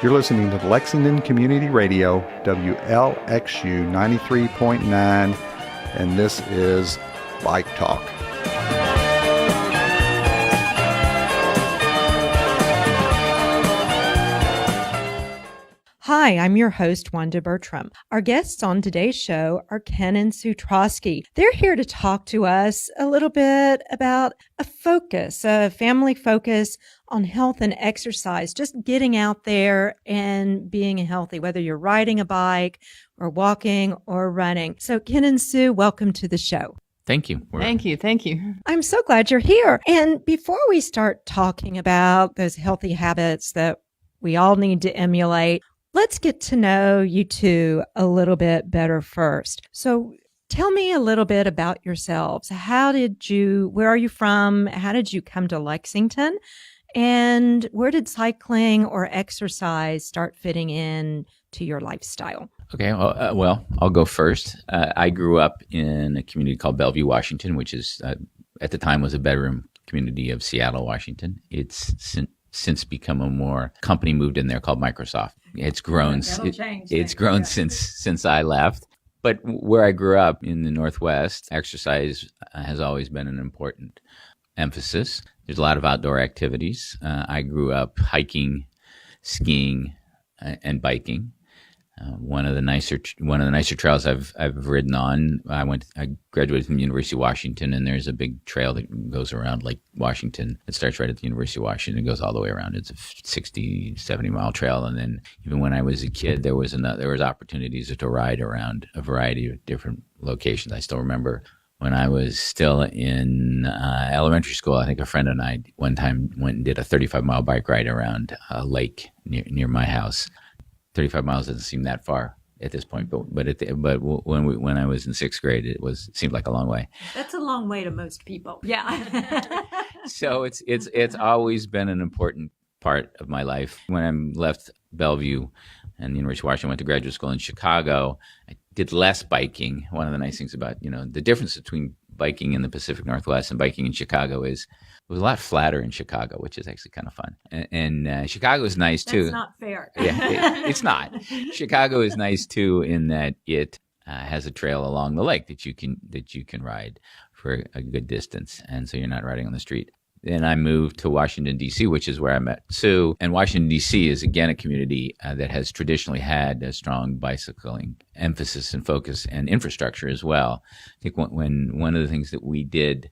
You're listening to Lexington Community Radio, WLXU 93.9, and this is Bike Talk. Hi, I'm your host, Wanda Bertram. Our guests on today's show are Ken and Sue Troske. They're here to talk to us a little bit about a family focus on health and exercise, just getting out there and being healthy, whether you're riding a bike or walking or running. So Ken and Sue, welcome to the show. Thank you. Thank you. I'm so glad you're here. And before we start talking about those healthy habits that we all need to emulate, let's get to know you two a little bit better first. So tell me a little bit about yourselves. Where are you from? How did you come to Lexington? And where did cycling or exercise start fitting in to your lifestyle? Okay, well, I'll go first. I grew up in a community called Bellevue, Washington, which is, at the time, was a bedroom community of Seattle, Washington. It's since become a more company moved in there called Microsoft. It's grown. It's grown since I left. But where I grew up in the Northwest, exercise has always been an important emphasis. There's a lot of outdoor activities. I grew up hiking, skiing, and biking. One of the nicer trails I've ridden on. I graduated from the University of Washington, and there's a big trail that goes around Lake Washington. It starts right at the University of Washington and goes all the way around. It's a 60, 70-mile trail. And then even when I was a kid, there was opportunities to ride around a variety of different locations. I still remember when I was still in elementary school, I think a friend and I one time went and did a 35-mile bike ride around a lake near my house. 35 miles doesn't seem that far at this point, but when I was in sixth grade, it seemed like a long way. That's a long way to most people. Yeah. So it's always been an important part of my life. When I left Bellevue and the University of Washington, went to graduate school in Chicago, I did less biking. One of the nice things about the difference between biking in the Pacific Northwest and biking in Chicago is it was a lot flatter in Chicago, which is actually kind of fun. And Chicago is nice too. That's not fair. Yeah, it's not. Chicago is nice too in that it has a trail along the lake that you can ride for a good distance, and so you're not riding on the street. Then I moved to Washington, D.C., which is where I met Sue. And Washington, D.C. is, again, a community that has traditionally had a strong bicycling emphasis and focus and infrastructure as well. I think when one of the things that we did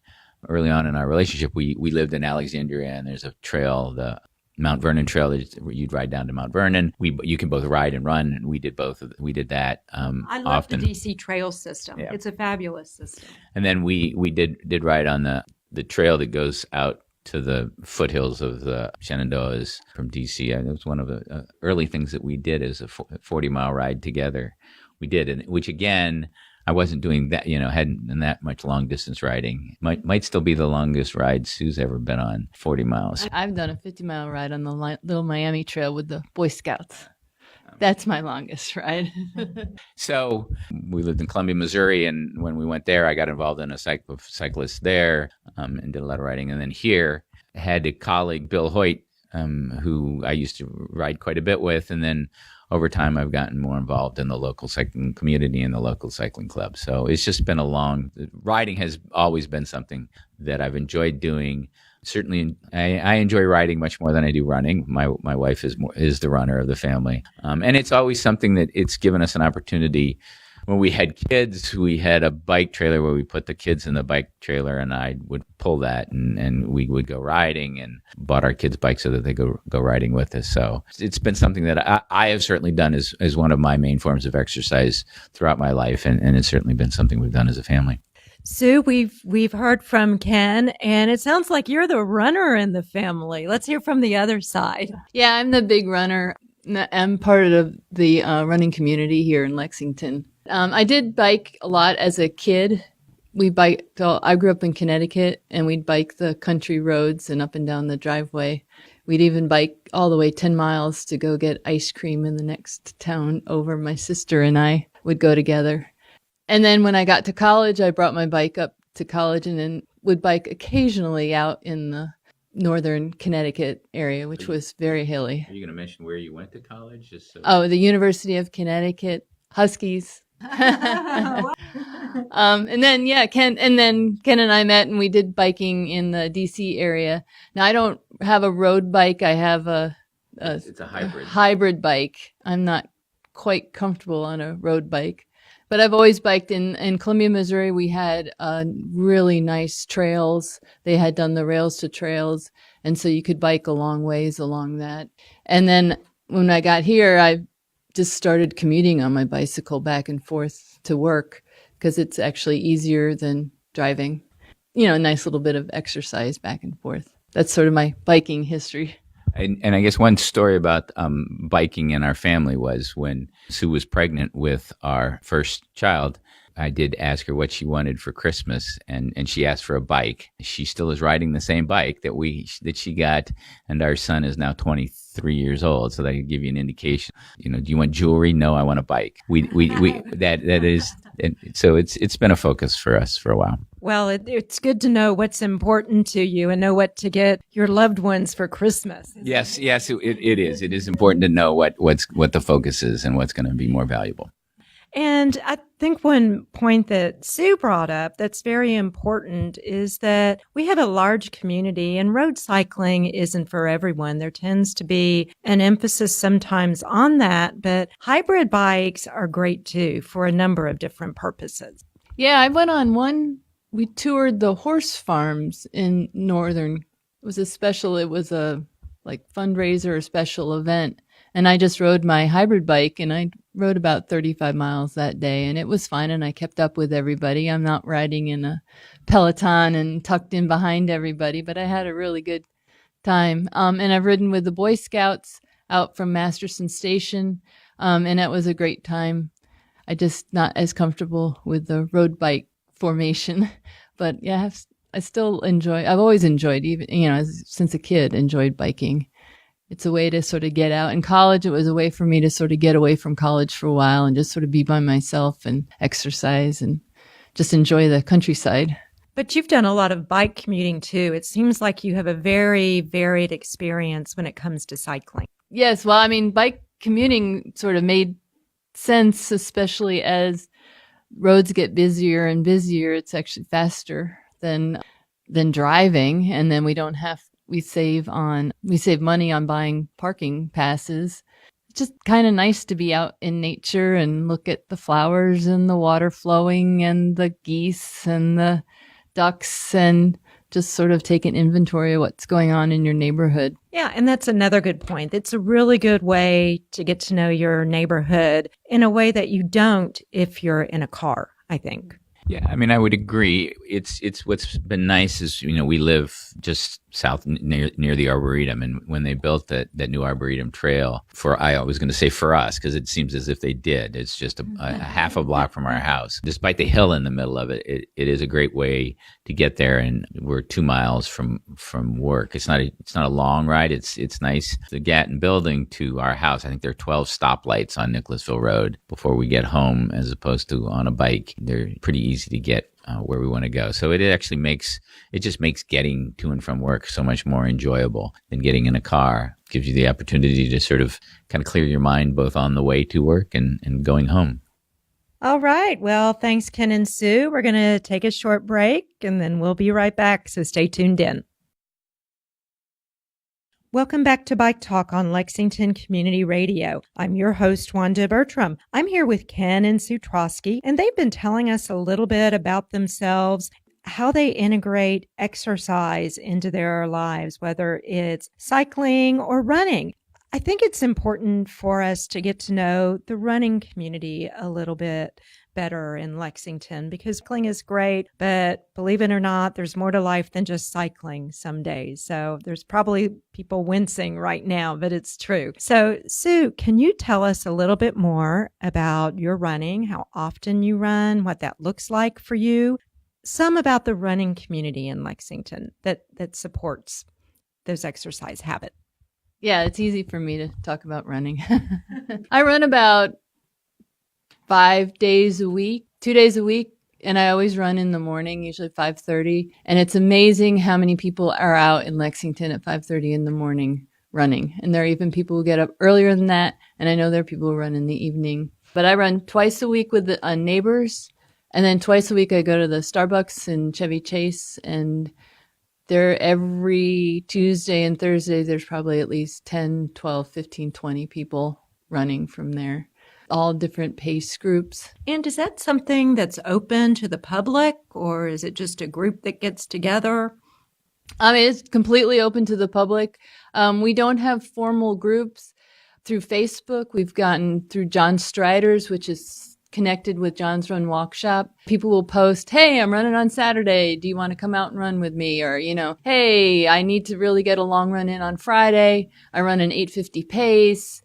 early on in our relationship, we lived in Alexandria, and there's a trail, the Mount Vernon Trail, where you'd ride down to Mount Vernon. You can both ride and run, and we did both. We did that I love often. the DC trail system. Yeah. It's a fabulous system. And then we did ride on the trail that goes out to the foothills of the Shenandoahs from D.C. It was one of the early things that we did as a 40-mile ride together. We did, and which again, I wasn't doing that, hadn't done that much long-distance riding. Might still be the longest ride Sue's ever been on, 40 miles. I've done a 50-mile ride on the Little Miami Trail with the Boy Scouts. That's my longest ride. So we lived in Columbia, Missouri, and when we went there, I got involved in a cyclist there and did a lot of riding. And then here, I had a colleague, Bill Hoyt, who I used to ride quite a bit with. And then over time, I've gotten more involved in the local cycling community and the local cycling club. So it's just been riding has always been something that I've enjoyed doing. Certainly, I enjoy riding much more than I do running. My wife is the runner of the family, and it's always something that it's given us an opportunity. When we had kids, we had a bike trailer where we put the kids in the bike trailer, and I would pull that, and we would go riding, and bought our kids bikes so that they go riding with us. So it's been something that I have certainly done as one of my main forms of exercise throughout my life, and it's certainly been something we've done as a family. Sue, we've heard from Ken, and it sounds like you're the runner in the family. Let's hear from the other side. Yeah, I'm the big runner. I'm part of the running community here in Lexington. I did bike a lot as a kid. I grew up in Connecticut, and we'd bike the country roads and up and down the driveway. We'd even bike all the way 10 miles to go get ice cream in the next town over. My sister and I would go together. And then when I got to college, I brought my bike up to college and then would bike occasionally out in the northern Connecticut area, which was very hilly. Are you going to mention where you went to college? Just so Oh, the University of Connecticut Huskies. And then Ken and I met and we did biking in the DC area. Now I don't have a road bike. I have it's a hybrid. hybrid bike. I'm not quite comfortable on a road bike, but I've always biked in Columbia, Missouri. We had really nice trails. They had done the rails to trails, and so you could bike a long ways along that. And then when I got here, I just started commuting on my bicycle back and forth to work because it's actually easier than driving. A nice little bit of exercise back and forth. That's sort of my biking history. And I guess one story about biking in our family was when Sue was pregnant with our first child. I did ask her what she wanted for Christmas, and she asked for a bike. She still is riding the same bike that she got, and our son is now 23 years old. So that could give you an indication. Do you want jewelry? No, I want a bike. That is. So it's been a focus for us for a while. Well, it's good to know what's important to you and know what to get your loved ones for Christmas. Yes, it is. It is important to know what the focus is and what's going to be more valuable. And I think one point that Sue brought up that's very important is that we have a large community and road cycling isn't for everyone. There tends to be an emphasis sometimes on that, but hybrid bikes are great too for a number of different purposes. Yeah, I went on one. We toured the horse farms in northern. It was a fundraiser or special event. And I just rode my hybrid bike and I rode about 35 miles that day and it was fun and I kept up with everybody. I'm not riding in a Peloton and tucked in behind everybody, but I had a really good time. And I've ridden with the Boy Scouts out from Masterson Station. And that was a great time. I just not as comfortable with the road bike formation, but yeah, I've always enjoyed, even, since a kid, enjoyed biking. It's a way to sort of get out. In college, it was a way for me to sort of get away from college for a while and just sort of be by myself and exercise and just enjoy the countryside. But you've done a lot of bike commuting too. It seems like you have a very varied experience when it comes to cycling. Yes, well, I mean, bike commuting sort of made sense, especially as roads get busier and busier. It's actually faster than driving, and then we save money on buying parking passes. It's just kind of nice to be out in nature and look at the flowers and the water flowing and the geese and the ducks and just sort of take an inventory of what's going on in your neighborhood. Yeah, and that's another good point. It's a really good way to get to know your neighborhood in a way that you don't if you're in a car, I think. Yeah, I mean, I would agree. It's what's been nice is, we live just south near the Arboretum, and when they built that new Arboretum trail I was going to say for us, because it seems as if they did. It's just a half a block from our house. Despite the hill in the middle of it, it is a great way to get there, and we're 2 miles from work. It's not a long ride. It's nice. The Gatton building to our house, I think there are 12 stoplights on Nicholasville Road before we get home, as opposed to on a bike. They're pretty easy to get where we want to go. So it actually makes getting to and from work so much more enjoyable than getting in a car. It gives you the opportunity to sort of kind of clear your mind both on the way to work and going home. All right. Well, thanks, Ken and Sue. We're going to take a short break and then we'll be right back. So stay tuned in. Welcome back to Bike Talk on Lexington Community Radio. I'm your host, Wanda Bertram. I'm here with Ken and Sue Troske, and they've been telling us a little bit about themselves, how they integrate exercise into their lives, whether it's cycling or running. I think it's important for us to get to know the running community a little bit better in Lexington, because cycling is great, but believe it or not, there's more to life than just cycling some days. So there's probably people wincing right now, but it's true. So Sue, can you tell us a little bit more about your running, how often you run, what that looks like for you, some about the running community in Lexington that supports those exercise habits? Yeah, it's easy for me to talk about running. I run about 5 days a week, 2 days a week And I always run in the morning, usually 5:30. And it's amazing how many people are out in Lexington at 5:30 in the morning running. And there are even people who get up earlier than that. And I know there are people who run in the evening. But I run twice a week with the neighbors. And then twice a week I go to the Starbucks in Chevy Chase. And there every Tuesday and Thursday, there's probably at least 10, 12, 15, 20 people running from there. All different pace groups. And is that something that's open to the public, or is it just a group that gets together? I mean, it's completely open to the public. We don't have formal groups through Facebook. We've gotten through John Strider's, which is connected with John's Run Walk Shop. People will post, hey, I'm running on Saturday. Do you want to come out and run with me? Or, hey, I need to really get a long run in on Friday. I run an 8:50 pace.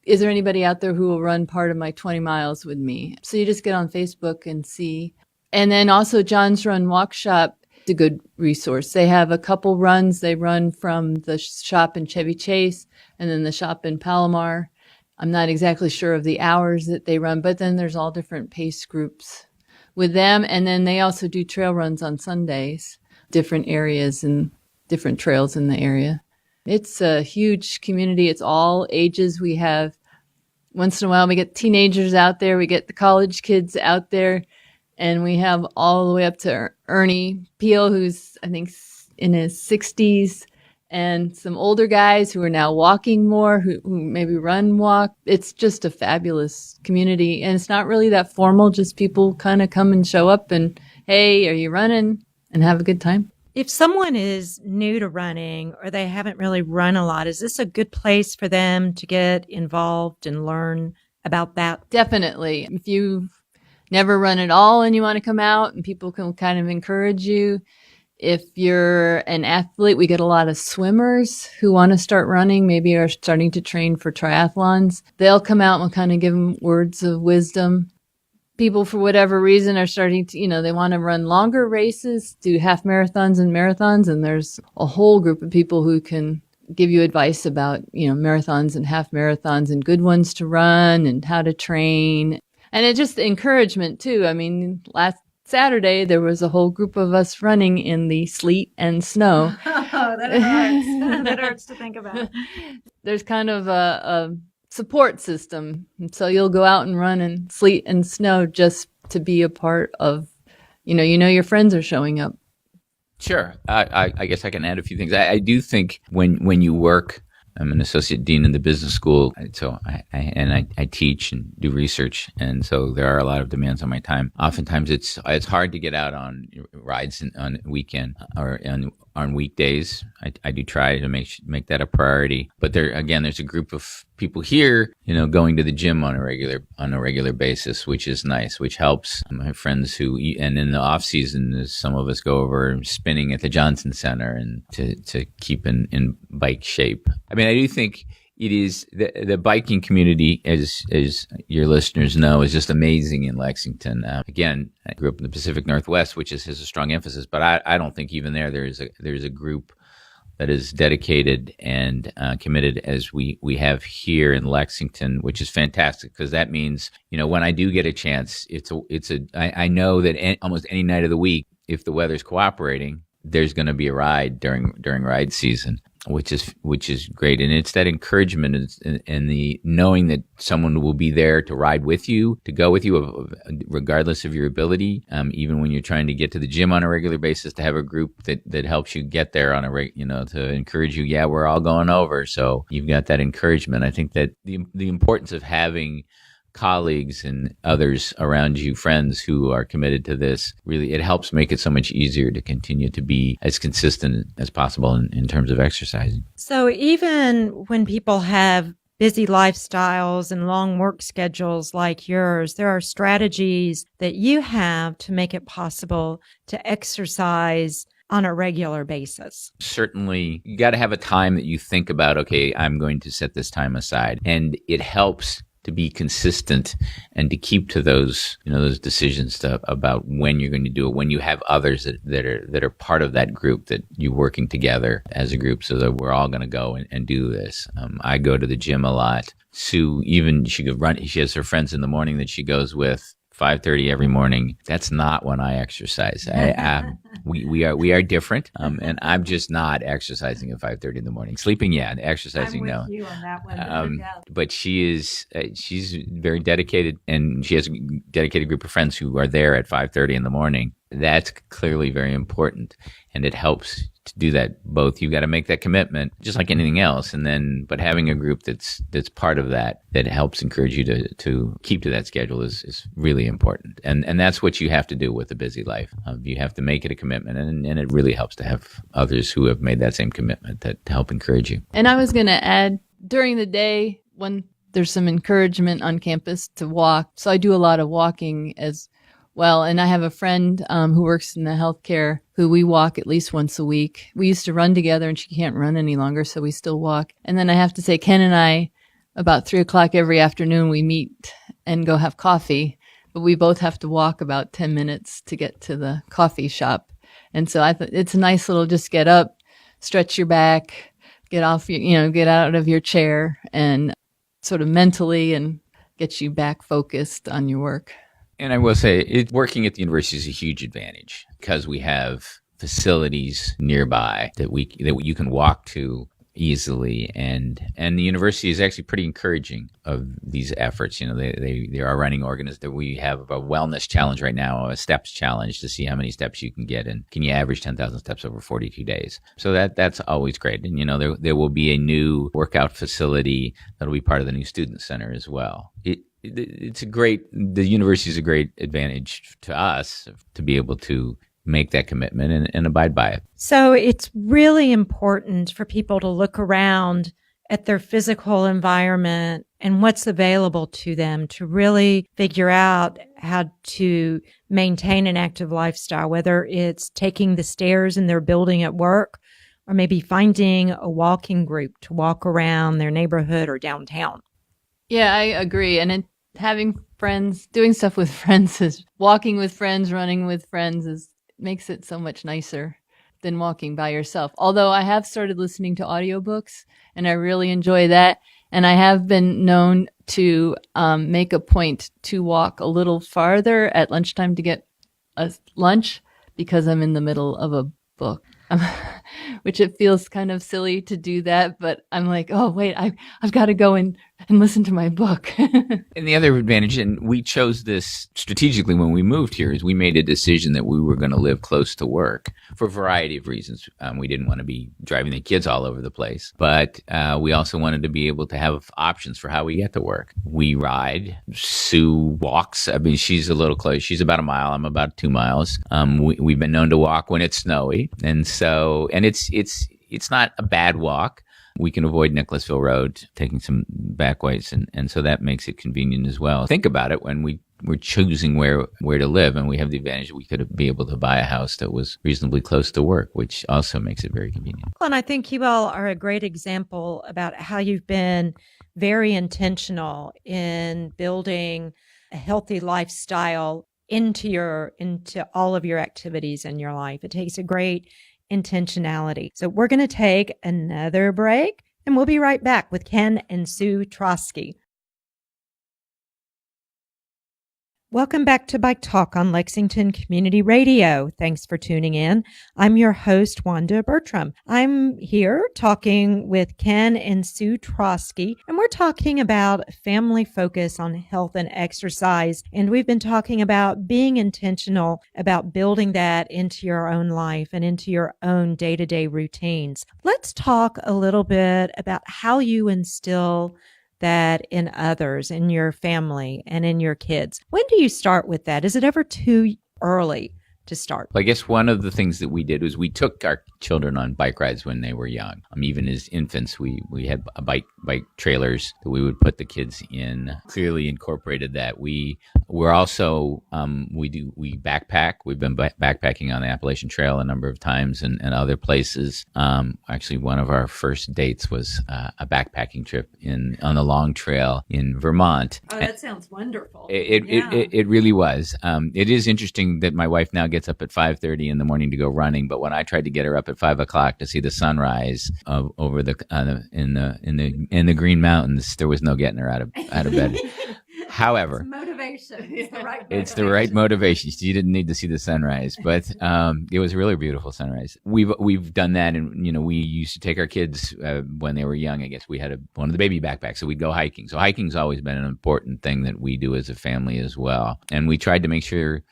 Is there anybody out there who will run part of my 20 miles with me? So you just get on Facebook and see. And then also John's Run Walk Shop is a good resource. They have a couple runs. They run from the shop in Chevy Chase and then the shop in Palomar. I'm not exactly sure of the hours that they run, but then there's all different pace groups with them. And then they also do trail runs on Sundays, different areas and different trails in the area. It's a huge community. It's all ages. We have, once in a while, we get teenagers out there. We get the college kids out there. And we have all the way up to Ernie Peel, who's, I think, in his 60s. And some older guys who are now walking more, who maybe walk. It's just a fabulous community. And it's not really that formal. Just people kind of come and show up and, hey, are you running? And have a good time. If someone is new to running or they haven't really run a lot, is this a good place for them to get involved and learn about that? Definitely. If you've never run at all and you want to come out and people can kind of encourage you. If you're an athlete, we get a lot of swimmers who want to start running, maybe are starting to train for triathlons. They'll come out and we'll kind of give them words of wisdom. People, for whatever reason, are starting to, they want to run longer races, do half marathons and marathons. And there's a whole group of people who can give you advice about, marathons and half marathons and good ones to run and how to train. And it's just encouragement too. I mean, last Saturday, there was a whole group of us running in the sleet and snow. Oh, that hurts. That hurts to think about. There's kind of a support system. And so you'll go out and run in sleet and snow just to be a part of, your friends are showing up. Sure. I guess I can add a few things. I do think when you work, I'm an associate dean in the business school, so I teach and do research, and so there are a lot of demands on my time. Oftentimes, it's hard to get out on rides on weekend or on weekdays. I do try to make that a priority, but there's a group of people here, going to the gym on a regular basis, which is nice, which helps. I have friends and in the off season, some of us go over spinning at the Johnson Center and to keep in bike shape. I mean, I do think it is the biking community, as your listeners know, is just amazing in Lexington. Again, I grew up in the Pacific Northwest, which has a strong emphasis, but I don't think even there's a group that is dedicated and committed as we have here in Lexington, which is fantastic because that means, when I do get a chance, I know that almost any night of the week, if the weather's cooperating, there's going to be a ride during ride season, which is great. And it's that encouragement and the knowing that someone will be there to ride with you, to go with you, regardless of your ability. Even when you're trying to get to the gym on a regular basis, to have a group that helps you get there on to encourage you. Yeah, we're all going over. So you've got that encouragement. I think that the importance of having colleagues and others around you, friends who are committed to this, really, it helps make it so much easier to continue to be as consistent as possible in terms of exercising. So even when people have busy lifestyles and long work schedules like yours, there are strategies that you have to make it possible to exercise on a regular basis. Certainly, you got to have a time that you think about, okay, I'm going to set this time aside. And it helps to be consistent and to keep to those decisions about when you're going to do it, when you have others that are part of that group, that you're working together as a group so that we're all going to go and do this. I go to the gym a lot. Sue, even she has her friends in the morning that she goes with 5:30 every morning. That's not when I exercise. We are different, and I'm just not exercising at 5:30 in the morning. Sleeping, yeah, exercising, no. I'm with you on that one. Yeah. But she's very dedicated, and she has a dedicated group of friends who are there at 5:30 in the morning. That's clearly very important, and it helps to do that. Both, you got to make that commitment, just like anything else, and then but having a group that's part of that helps encourage you to keep to that schedule is really important, and that's what you have to do with a busy life. You have to make it a commitment, and it really helps to have others who have made that same commitment to help encourage you. And I was going to add, during the day when there's some encouragement on campus to walk, so I do a lot of walking as well. And I have a friend who works in the healthcare who we walk at least once a week. We used to run together, and she can't run any longer, so we still walk. And then I have to say, Ken and I, about 3:00 every afternoon, we meet and go have coffee. But we both have to walk about 10 minutes to get to the coffee shop. And so I thought it's a nice little just get up, stretch your back, get off your, get out of your chair, and sort of mentally and get you back focused on your work. And I will say, working at the university is a huge advantage because we have facilities nearby that you can walk to easily, and the university is actually pretty encouraging of these efforts. They are running that we have a wellness challenge right now, a steps challenge to see how many steps you can get, and can you average 10,000 steps over 42 days. So that's always great. And there will be a new workout facility that'll be part of the new student center as well. The university is a great advantage to us to be able to make that commitment and abide by it. So it's really important for people to look around at their physical environment and what's available to them to really figure out how to maintain an active lifestyle, whether it's taking the stairs in their building at work or maybe finding a walking group to walk around their neighborhood or downtown. Yeah, I agree. And having friends, doing stuff with friends, walking with friends, running with friends makes it so much nicer than walking by yourself. Although I have started listening to audiobooks, and I really enjoy that. And I have been known to make a point to walk a little farther at lunchtime to get a lunch because I'm in the middle of a book. Which it feels kind of silly to do that, but I'm like, oh, wait, I've got to go and listen to my book. And the other advantage, and we chose this strategically when we moved here, is we made a decision that we were going to live close to work for a variety of reasons. We didn't want to be driving the kids all over the place, but we also wanted to be able to have options for how we get to work. We ride. Sue walks. I mean, she's a little close. She's about a mile. I'm about 2 miles. We've been known to walk when it's snowy, and it's not a bad walk. We can avoid Nicholasville Road, taking some back ways, and so that makes it convenient as well. Think about it when we're choosing where to live, and we have the advantage that we could be able to buy a house that was reasonably close to work, which also makes it very convenient. And I think you all are a great example about how you've been very intentional in building a healthy lifestyle into all of your activities in your life. It takes a great intentionality. So we're going to take another break, and we'll be right back with Ken and Sue Troske. Welcome back to Bike Talk on Lexington Community Radio. Thanks for tuning in. I'm your host, Wanda Bertram. I'm here talking with Ken and Sue Troske, and we're talking about family focus on health and exercise. And we've been talking about being intentional about building that into your own life and into your own day-to-day routines. Let's talk a little bit about how you instill that in others, in your family, and in your kids. When do you start with that? Is it ever too early to start? Well, I guess one of the things that we did was we took our children on bike rides when they were young. Even as infants, we had bike trailers that we would put the kids in. Clearly incorporated that. We're also we backpack. We've been backpacking on the Appalachian Trail a number of times and other places. Actually, one of our first dates was a backpacking trip on the Long Trail in Vermont. Oh, that sounds wonderful. It really was. It is interesting that my wife now gets up at 5:30 in the morning to go running, but when I tried to get her up at 5 o'clock to see the sunrise over in the Green Mountains, there was no getting her out of bed. However, motivation. It's the right It's the right motivation. You didn't need to see the sunrise, but it was a really beautiful sunrise. We've done that, and we used to take our kids when they were young. I guess we had one of the baby backpacks, so we'd go hiking. So hiking's always been an important thing that we do as a family as well. And we tried to make sure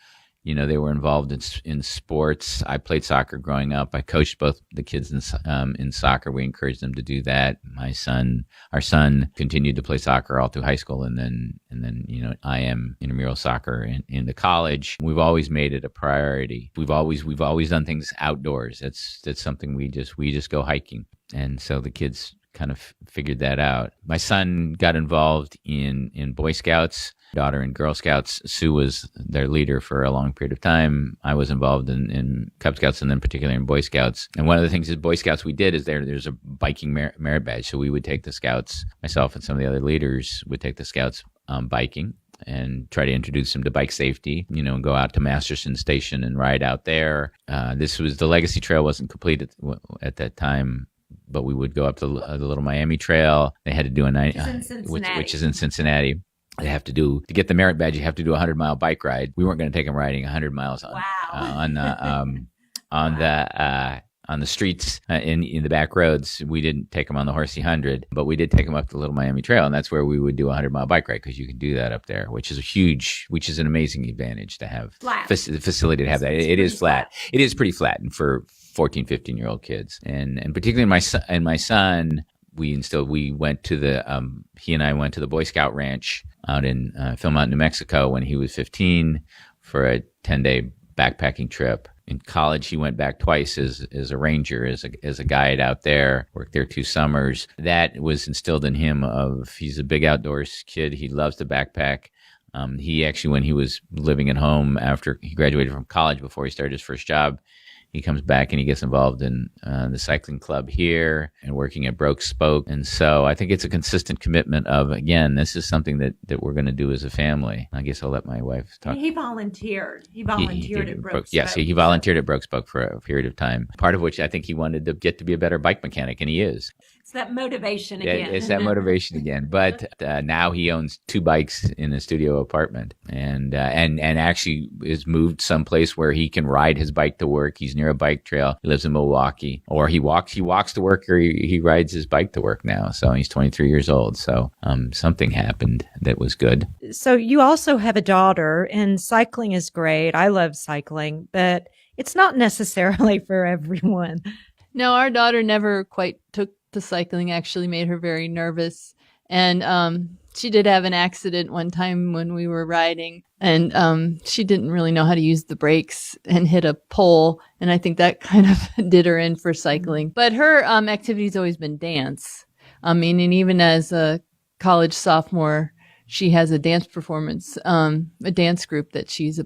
they were involved in sports. I played soccer growing up. I coached both the kids in soccer. We encouraged them to do that. Our son continued to play soccer all through high school, and then I am intramural soccer into college. We've always made it a priority. We've always done things outdoors. That's something we just go hiking, and so the kids kind of figured that out. My son got involved in Boy Scouts, daughter in Girl Scouts. Sue was their leader for a long period of time. I was involved in Cub Scouts, and then particularly in Boy Scouts. And one of the things that Boy Scouts we did is there's a biking merit badge. So we would take the Scouts, myself and some of the other leaders would take the Scouts biking and try to introduce them to bike safety, and go out to Masterson Station and ride out there. The Legacy Trail wasn't complete at that time, but we would go up to the Little Miami Trail. They had to do which is in Cincinnati. They have to get the merit badge. You have to do a 100-mile bike ride. We weren't going to take them riding 100 miles on the streets in the back roads. We didn't take them on the Horsey 100, but we did take them up the Little Miami Trail, and that's where we would do a 100-mile bike ride, because you can do that up there, which is an amazing advantage to have the facility to have that. It is flat. It is pretty flat, and for 14, 15-year-old kids, and particularly my son. We went to he and I went to the Boy Scout ranch out in Philmont, New Mexico when he was 15 for a 10-day backpacking trip. In college, he went back twice as a ranger, as a guide out there, worked there 2 summers. That was instilled in him he's a big outdoors kid. He loves to backpack. He actually, when he was living at home after he graduated from college, before he started his first job, he comes back and he gets involved in the cycling club here and working at Broke Spoke. And so I think it's a consistent commitment of, again, this is something that we're going to do as a family. I guess I'll let my wife talk. He volunteered. He volunteered at Broke Spoke. Yes, he volunteered at Broke Spoke for a period of time, part of which I think he wanted to get to be a better bike mechanic, and he is. It's that motivation again. It's that motivation again. But now he owns 2 bikes in a studio apartment, and actually is moved someplace where he can ride his bike to work. He's near a bike trail. He lives in Milwaukee, or he walks to work, or he rides his bike to work now. So he's 23 years old. So something happened that was good. So you also have a daughter, and cycling is great. I love cycling, but it's not necessarily for everyone. No, our daughter never quite took to cycling. Actually made her very nervous. And she did have an accident one time when we were riding, and she didn't really know how to use the brakes and hit a pole. And I think that kind of did her in for cycling. But her activity's always been dance. And even as a college sophomore, she has a dance performance, a dance group that she's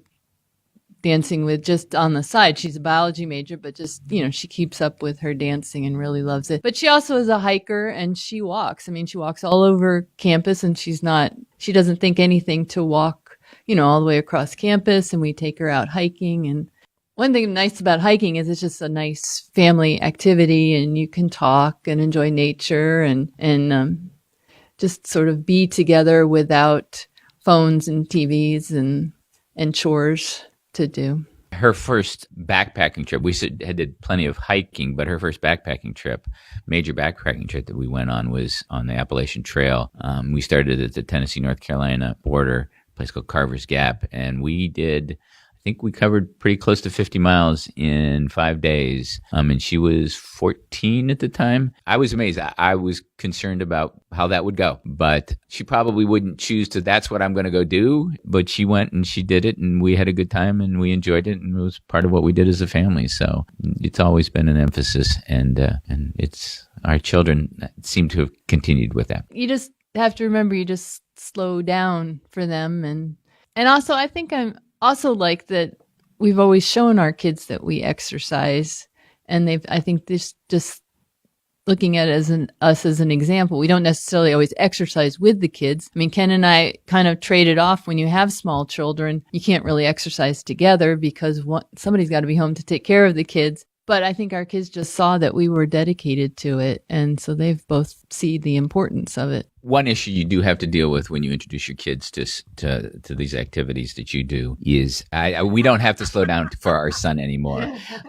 dancing with just on the side. She's a biology major, but just, she keeps up with her dancing and really loves it. But she also is a hiker, and she walks. She walks all over campus, and she doesn't think anything to walk, all the way across campus, and we take her out hiking. And one thing nice about hiking is it's just a nice family activity, and you can talk and enjoy nature and just sort of be together without phones and TVs and chores to do. Her first backpacking trip, we did plenty of hiking, but her first major backpacking trip that we went on was on the Appalachian Trail. We started at the Tennessee-North Carolina border, a place called Carver's Gap, and I think we covered pretty close to 50 miles in 5 days. And she was 14 at the time. I was amazed. I was concerned about how that would go, but she probably wouldn't choose to, that's what I'm going to go do. But she went and she did it, and we had a good time, and we enjoyed it, and it was part of what we did as a family. So it's always been an emphasis, and it's our children seem to have continued with that. You just have to remember, you just slow down for them. And also, I think I'm also like that we've always shown our kids that we exercise, and I think this just looking at it us as an example. We don't necessarily always exercise with the kids. Ken and I kind of traded off. When you have small children, you can't really exercise together because somebody's got to be home to take care of the kids. But I think our kids just saw that we were dedicated to it, and so they've both seen the importance of it. one issue you do have to deal with when you introduce your kids to these activities that you do is we don't have to slow down for our son anymore.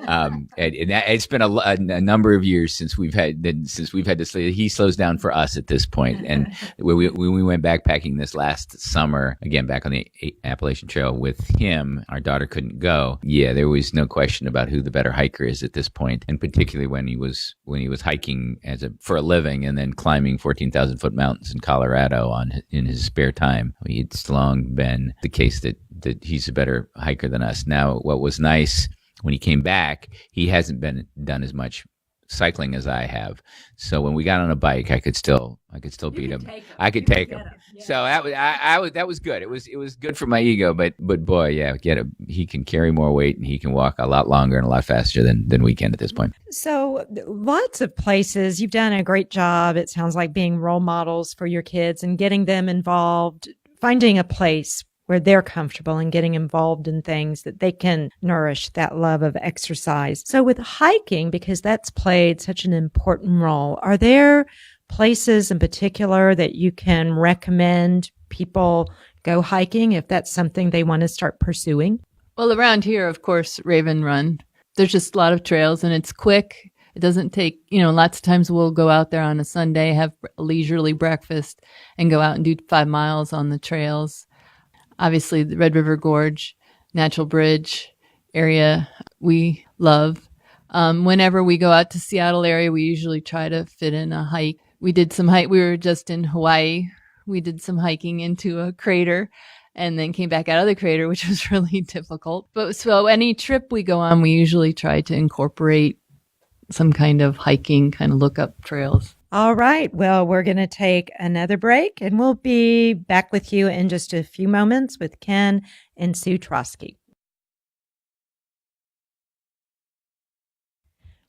And it's been a number of years since we've had to slow. He slows down for us at this point. And when we went backpacking this last summer, again back on the Appalachian Trail with him, our daughter couldn't go. Yeah, there was no question about who the better hiker is at this point, and particularly when he was hiking for a living and then climbing 14,000-foot mountains in Colorado in his spare time. It's long been the case that he's a better hiker than us. Now, what was nice when he came back, he hasn't done as much cycling as I have. So when we got on a bike, I could still beat him. I could take him. Yeah. So that was good. It was good for my ego, but boy, yeah, he can carry more weight and he can walk a lot longer and a lot faster than we can at this point. So lots of places. You've done a great job. It sounds like being role models for your kids and getting them involved, finding a place where they're comfortable and getting involved in things that they can nourish that love of exercise. So with hiking, because that's played such an important role, are there places in particular that you can recommend people go hiking if that's something they want to start pursuing? Well, around here, of course, Raven Run. There's just a lot of trails and it's quick. It doesn't take, lots of times we'll go out there on a Sunday, have a leisurely breakfast and go out and do 5 miles on the trails. Obviously, the Red River Gorge, Natural Bridge area, we love. Whenever we go out to Seattle area, we usually try to fit in a hike. We did some hike. We were just in Hawaii. We did some hiking into a crater and then came back out of the crater, which was really difficult. But so any trip we go on, we usually try to incorporate some kind of hiking, kind of look up trails. All right. Well, we're going to take another break and we'll be back with you in just a few moments with Ken and Sue Troske.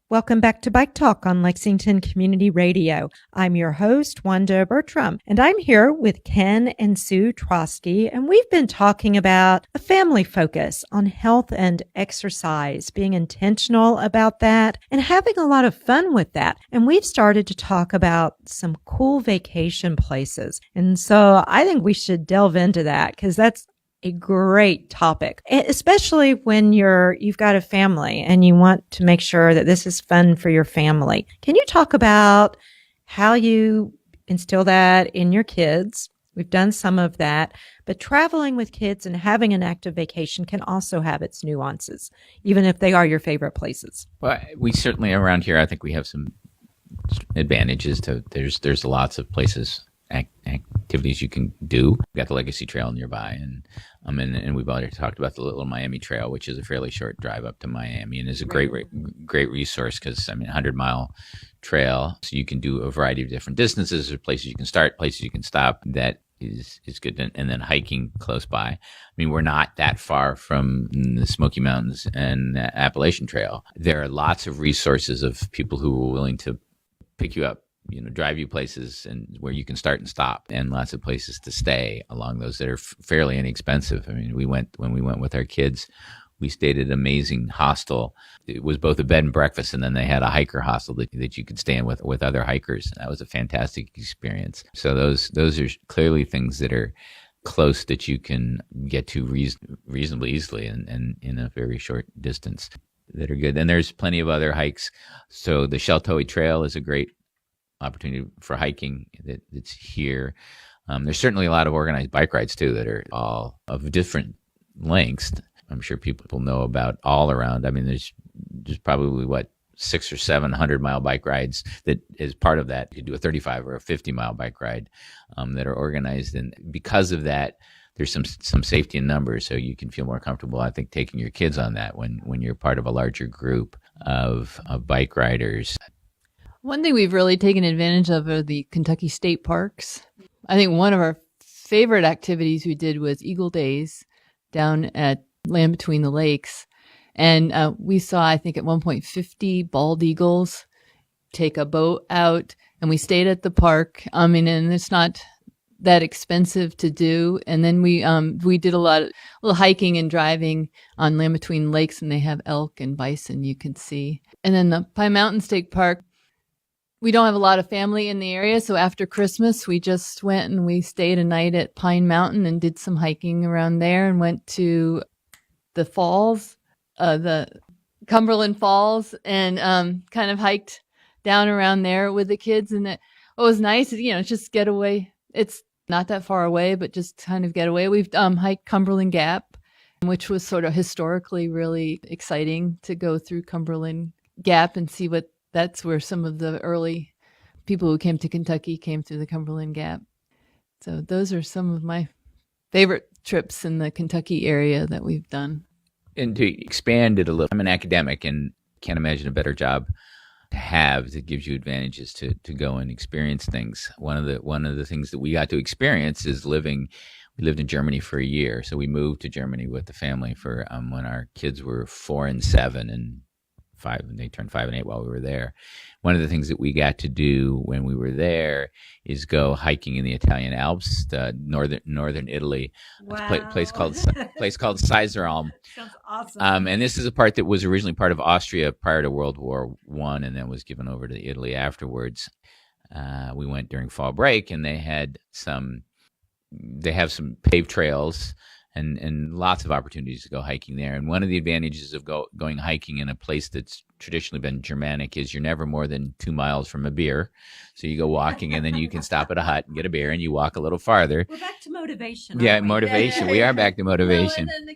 Welcome back to Bike Talk on Lexington Community Radio. I'm your host, Wanda Bertram, and I'm here with Ken and Sue Troske, and we've been talking about a family focus on health and exercise, being intentional about that, and having a lot of fun with that. And we've started to talk about some cool vacation places. And so I think we should delve into that because that's a great topic, especially when you've got a family and you want to make sure that this is fun for your family. Can you talk about how you instill that in your kids? We've done some of that, but traveling with kids and having an active vacation can also have its nuances, even if they are your favorite places. Well, we certainly around here, I think we have some advantages there's lots of places, activities you can do. We've got the Legacy Trail nearby, and we've already talked about the Little Miami Trail, which is a fairly short drive up to Miami, and is a great resource because 100-mile trail, so you can do a variety of different distances. There's places you can start, places you can stop. That is good. And then hiking close by. I mean, we're not that far from the Smoky Mountains and the Appalachian Trail. There are lots of resources of people who are willing to pick you up, drive you places and where you can start and stop, and lots of places to stay along those that are fairly inexpensive. I mean, when we went with our kids, we stayed at an amazing hostel. It was both a bed and breakfast, and then they had a hiker hostel that you could stay in with other hikers. That was a fantastic experience. So those are clearly things that are close that you can get to reasonably easily and in a very short distance that are good. And there's plenty of other hikes. So the Sheltowee Trail is a great opportunity for hiking that's here. There's certainly a lot of organized bike rides too that are all of different lengths. I'm sure people know about all around. I mean, there's probably 600 or 700 mile bike rides that is part of that. You do a 35 or a 50 mile bike ride that are organized, and because of that, there's some safety in numbers, so you can feel more comfortable, I think, taking your kids on that when you're part of a larger group of bike riders. One thing we've really taken advantage of are the Kentucky State Parks. I think one of our favorite activities we did was Eagle Days down at Land Between the Lakes. And we saw, I think at one point, 50 bald eagles take a boat out, and we stayed at the park. And it's not that expensive to do. And then we did a little hiking and driving on Land Between Lakes, and they have elk and bison you can see. And then the Pine Mountain State Park, we don't have a lot of family in the area. So after Christmas, we just went and we stayed a night at Pine Mountain and did some hiking around there and went to the falls, the Cumberland Falls, and kind of hiked down around there with the kids. And it was nice, just get away. It's not that far away, but just kind of get away. We've hiked Cumberland Gap, which was sort of historically really exciting to go through Cumberland Gap and see that's where some of the early people who came to Kentucky came through the Cumberland Gap. So those are some of my favorite trips in the Kentucky area that we've done. And to expand it a little, I'm an academic and can't imagine a better job to have that gives you advantages to go and experience things. One of the things that we got to experience is we lived in Germany for a year. So we moved to Germany with the family for when our kids were 4 and 7 and 5, and they turned 5 and 8 while we were there. One of the things that we got to do when we were there is go hiking in the Italian Alps, northern Italy. Wow. A place called Siseralm. Sounds awesome. And this is a part that was originally part of Austria prior to World War I, and then was given over to Italy afterwards. We went during fall break, and they have some paved trails and lots of opportunities to go hiking there. And one of the advantages of going hiking in a place that's traditionally been Germanic is you're never more than 2 miles from a beer. So you go walking, and then you can stop at a hut and get a beer, and you walk a little farther. We're back to motivation. Yeah, aren't we? motivation. We are back to motivation. Well, and then the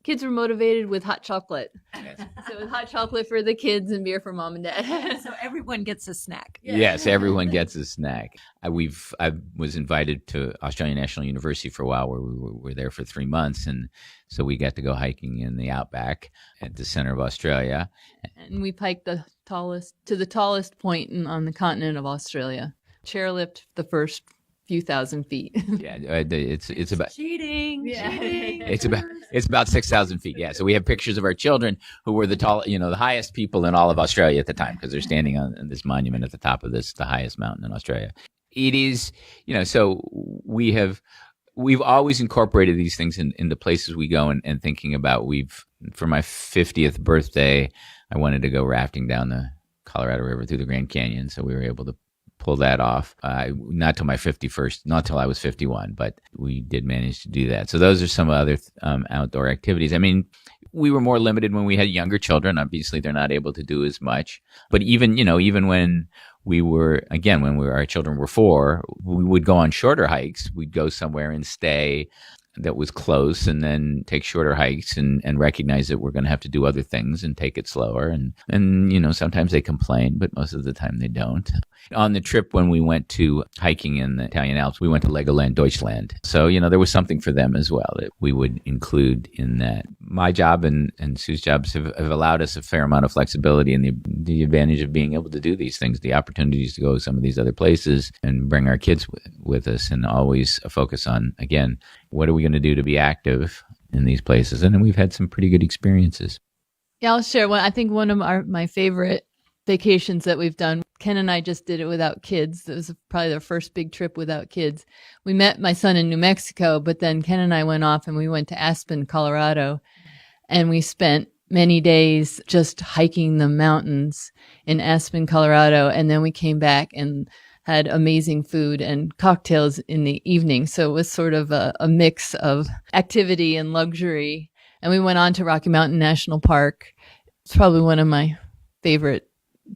kids were motivated with hot chocolate. Yes. So it was hot chocolate for the kids and beer for mom and dad. So everyone gets a snack. Yes, everyone gets a snack. I was invited to Australian National University for a while, where we were there for 3 months, and so we got to go hiking in the outback at the center of Australia. And we hiked the tallest point on the continent of Australia. Chairlift the first few thousand feet. Yeah, it's about Cheating. Cheating. it's about 6,000 feet. Yeah, so we have pictures of our children who were the highest people in all of Australia at the time, because they're standing on this monument at the top of the highest mountain in Australia. It is, so we've always incorporated these things in the places we go, and thinking about for my 50th birthday, I wanted to go rafting down the Colorado River through the Grand Canyon, so we were able to pull that off. Not till my 51st, not till I was 51, but we did manage to do that. So those are some other outdoor activities. I mean, we were more limited when we had younger children. Obviously, they're not able to do as much. But even when our children were 4, we would go on shorter hikes. We'd go somewhere and stay that was close, and then take shorter hikes and recognize that we're going to have to do other things and take it slower. And sometimes they complain, but most of the time they don't. On the trip when we went to hiking in the Italian Alps, we went to Legoland Deutschland. So, there was something for them as well that we would include in that. My job and Sue's jobs have allowed us a fair amount of flexibility, and the advantage of being able to do these things, the opportunities to go to some of these other places and bring our kids with us, and always a focus on, again, what are we going to do to be active in these places? And then we've had some pretty good experiences. Yeah, I'll share one. I think one of my favorite vacations that we've done, Ken and I just did it without kids. It was probably their first big trip without kids. We met my son in New Mexico, but then Ken and I went off and we went to Aspen, Colorado, and we spent many days just hiking the mountains in Aspen, Colorado. And then we came back and had amazing food and cocktails in the evening. So it was sort of a mix of activity and luxury. And we went on to Rocky Mountain National Park. It's probably one of my favorite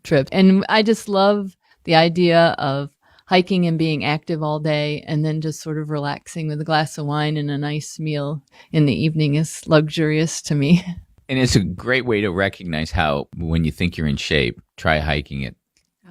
trips. And I just love the idea of hiking and being active all day, and then just sort of relaxing with a glass of wine and a nice meal in the evening is luxurious to me. And it's a great way to recognize how, when you think you're in shape, try hiking at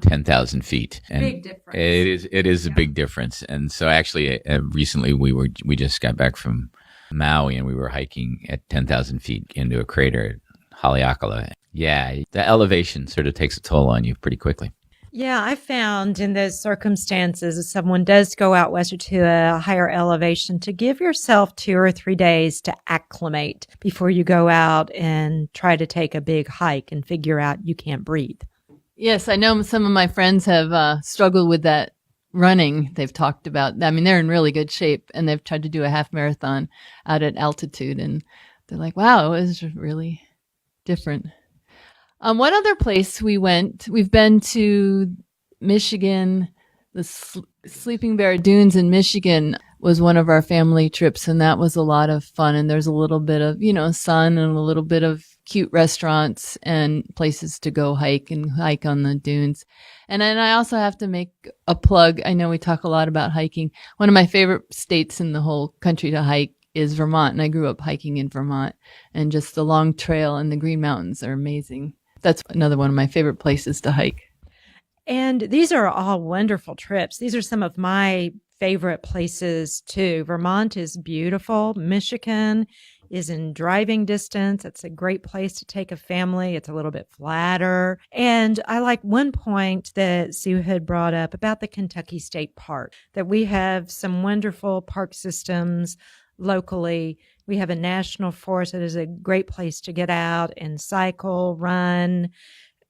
10,000 feet. And big difference. It is a big difference. And so actually recently we just got back from Maui, and we were hiking at 10,000 feet into a crater at Haleakala. Yeah, the elevation sort of takes a toll on you pretty quickly. Yeah, I found in those circumstances, if someone does go out west or to a higher elevation, to give yourself 2 or 3 days to acclimate before you go out and try to take a big hike and figure out you can't breathe. Yes, I know some of my friends have struggled with that running. They've talked about, I mean, they're in really good shape, and they've tried to do a half marathon out at altitude, and they're like, wow, it was really different. One other place we've been to Michigan, the Sleeping Bear Dunes in Michigan was one of our family trips, and that was a lot of fun. And there's a little bit of, sun and a little bit of cute restaurants and places to go hike on the dunes. And then I also have to make a plug. I know we talk a lot about hiking. One of my favorite states in the whole country to hike is Vermont, and I grew up hiking in Vermont, and just the long trail and the Green Mountains are amazing. That's another one of my favorite places to hike. And these are all wonderful trips. These are some of my favorite places too. Vermont is beautiful. Michigan is in driving distance. It's a great place to take a family. It's a little bit flatter. And I like one point that Sue had brought up about the Kentucky State Park, that we have some wonderful park systems locally. We have a national forest that is a great place to get out and cycle, run,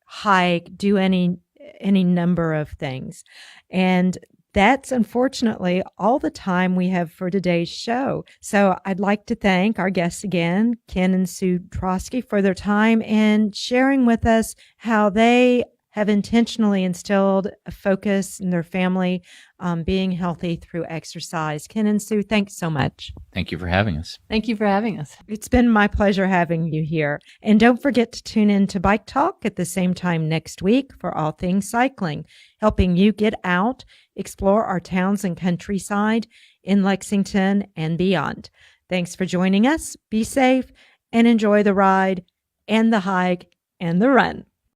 hike, do any number of things. And that's unfortunately all the time we have for today's show. So I'd like to thank our guests again, Ken and Sue Troske, for their time and sharing with us how they have intentionally instilled a focus in their family on being healthy through exercise. Ken and Sue, thanks so much. Thank you for having us. Thank you for having us. It's been my pleasure having you here. And don't forget to tune in to Bike Talk at the same time next week for all things cycling, helping you get out, explore our towns and countryside in Lexington and beyond. Thanks for joining us. Be safe and enjoy the ride and the hike and the run.